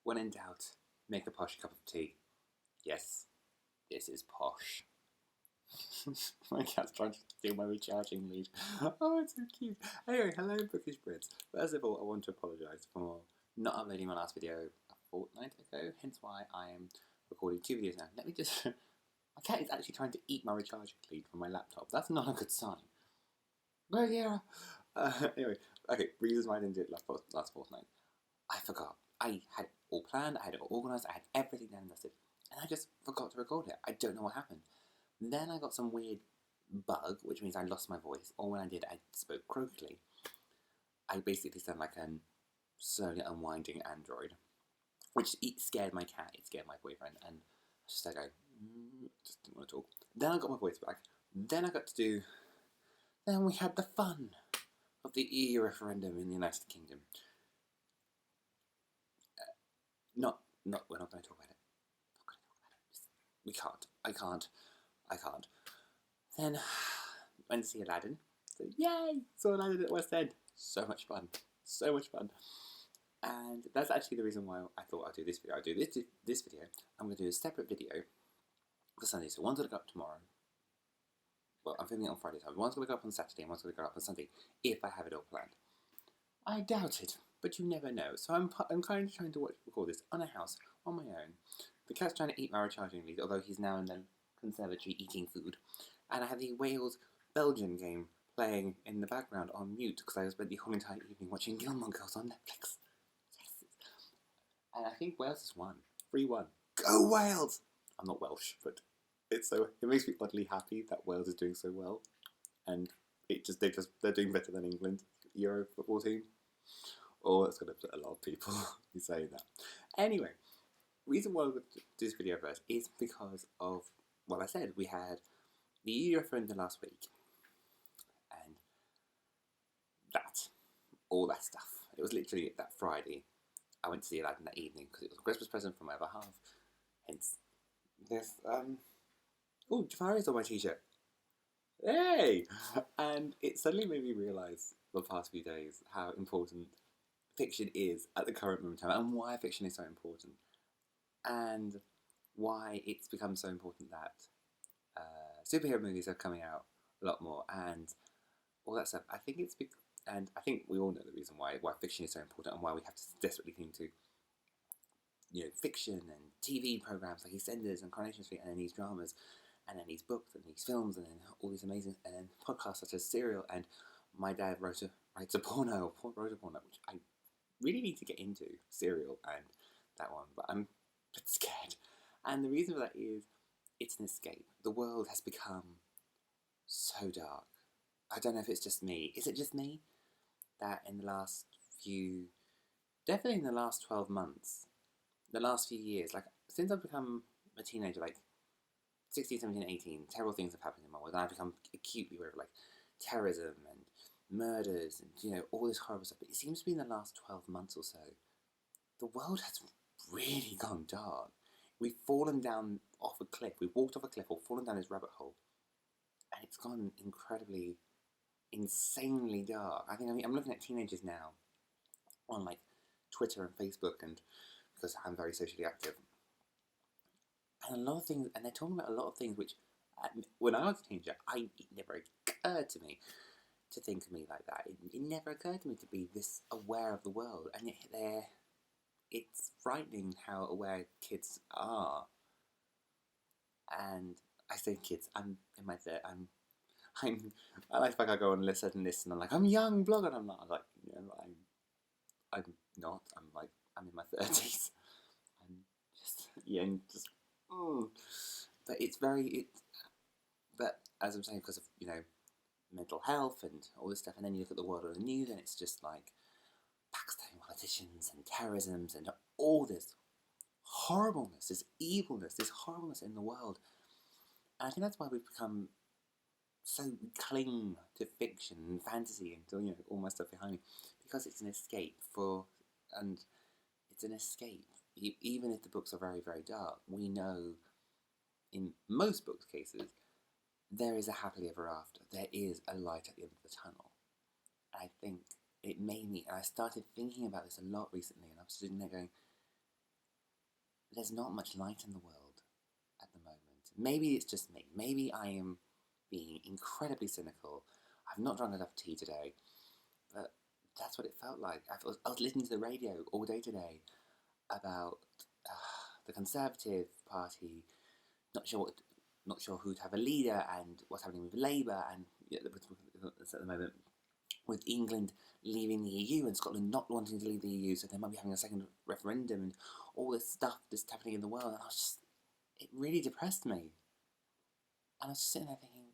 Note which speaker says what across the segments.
Speaker 1: When in doubt, make a posh cup of tea. Yes, this is posh. My cat's trying to steal my recharging lead. Oh, it's so cute. Anyway, hello, Bookish Brits. First of all, I want to apologise for not uploading my last video a fortnight ago, hence why I am recording 2 videos now. Let me just... My cat is actually trying to eat my recharging lead from my laptop. That's not a good sign. Oh, yeah. Anyway, okay, reasons why I didn't do it last fortnight. I forgot. I had it all planned, I had it all organised, I had everything done and dusted, and I just forgot to record it. I don't know what happened. Then I got some weird bug, which means I lost my voice, or when I did, I spoke croakily. I basically sound like a slowly unwinding android, which scared my cat, it scared my boyfriend, and I just started going, just didn't want to talk. Then I got my voice back. Then I got to do... Then we had the fun of the EU referendum in the United Kingdom. We're not going to talk about it. Not going to talk about it. We can't. I can't. Then went to see Aladdin. So yay! Saw Aladdin at West End. So much fun. And that's actually the reason why I thought I'd do this video. I'll do this video. I'm going to do a separate video for Sunday. So one's going to go up tomorrow. Well, I'm filming it on Friday, so one's going to go up on Saturday and one's going to go up on Sunday, if I have it all planned. I doubt it, but you never know. So I'm kind of trying to record this on a house, on my own. The cat's trying to eat my recharging lead, although he's now in the conservatory eating food. And I have the Wales-Belgium game playing in the background on mute, because I spent the whole entire evening watching Gilmore Girls on Netflix. Yes. And I think Wales has won. 3-1. Go Wales! I'm not Welsh, but it makes me oddly happy that Wales is doing so well. And they're doing better than England, Euro football team. Oh, that's going to upset a lot of people, you saying that. Anyway, reason why I would do this video first is because of what I said. We had the EU referendum last week, and all that stuff. It was literally that Friday. I went to see Aladdin that evening because it was a Christmas present from my other half. Hence, this, oh, Jafari's on my t-shirt. Hey! And it suddenly made me realise the past few days how important fiction is at the current moment in time, and why fiction is so important, and why it's become so important that superhero movies are coming out a lot more, and all that stuff. I think and I think we all know the reason why fiction is so important, and why we have to desperately cling to, fiction and TV programs like EastEnders and Coronation Street, and then these dramas, and then these books and these films, and then all these amazing podcasts such as Serial, and my dad writes a porno, which I really need to get into, Serial and that one, but I'm a bit scared. And the reason for that is it's an escape. The world has become so dark. I don't know if it's just me. Is it just me that in the last definitely in the last 12 months, the last few years, like since I've become a teenager, like 16, 17, 18, terrible things have happened in my world, and I've become acutely aware of like terrorism and murders and all this horrible stuff. But it seems to be in the last 12 months or so, the world has really gone dark. We've fallen down off a cliff. We've walked off a cliff or fallen down this rabbit hole, and it's gone incredibly, insanely dark. I'm looking at teenagers now on like Twitter and Facebook, and because I'm very socially active, and a lot of things, and they're talking about a lot of things which, when I was a teenager, it never occurred to me to think of me like that. It never occurred to me to be this aware of the world, and yet it's frightening how aware kids are. And I say kids, I'm in my third. I like I go and listen, and I'm like, I'm young, blog, and I'm not. I'm like, I'm not. I'm in my 30s. I'm just But But as I'm saying, because of mental health and all this stuff, and then you look at the world on the news, and it's just like backstabbing politicians and terrorisms and all this horribleness, this evilness, this horribleness in the world. And I think that's why we've become we cling to fiction and fantasy and all my stuff behind me, because it's an escape even if the books are very, very dark. We know in most books' cases there is a happily ever after. There is a light at the end of the tunnel. I think it made me, and I started thinking about this a lot recently, and I was sitting there going, there's not much light in the world at the moment. Maybe it's just me. Maybe I am being incredibly cynical. I've not drunk enough tea today, but that's what it felt like. I was listening to the radio all day today about the Conservative Party, not sure what, not sure who to have a leader, and what's happening with Labour, and at the moment with England leaving the EU and Scotland not wanting to leave the EU, so they might be having a second referendum and all this stuff that's happening in the world. And it really depressed me. And I was just sitting there thinking,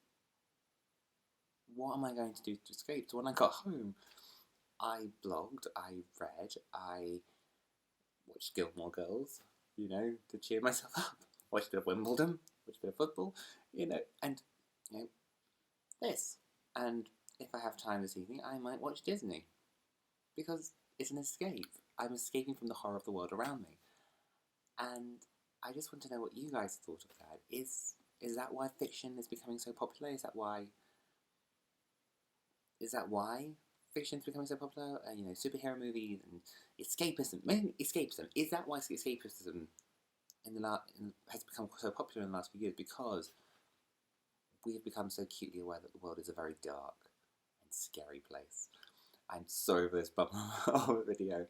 Speaker 1: what am I going to do to escape? So when I got home, I blogged, I read, I watched Gilmore Girls, to cheer myself up. Watched a bit of Wimbledon, watched a bit of football, and this. And if I have time this evening, I might watch Disney. Because it's an escape. I'm escaping from the horror of the world around me. And I just want to know what you guys thought of that. Is that why fiction is becoming so popular? Is that why fiction is becoming so popular? Superhero movies and escapism. Maybe escapism. Is that why escapism has become so popular in the last few years? Because we have become so acutely aware that the world is a very dark and scary place. I'm sorry for this bummer video.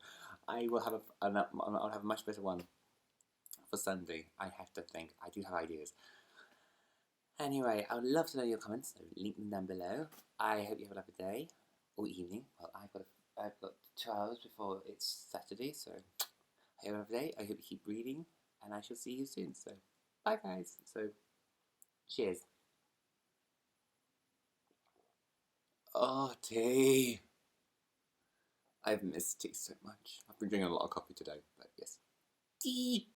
Speaker 1: I'll have a much better one for Sunday. I have to think. I do have ideas. Anyway, I would love to know your comments, so link them down below. I hope you have a lovely day or evening. Well, I've got 2 hours before it's Saturday, so I hope you have a lovely day. I hope you keep reading, and I shall see you soon. So, bye guys. So, cheers. Oh, tea. I've missed tea so much. I've been drinking a lot of coffee today, but yes. Tea!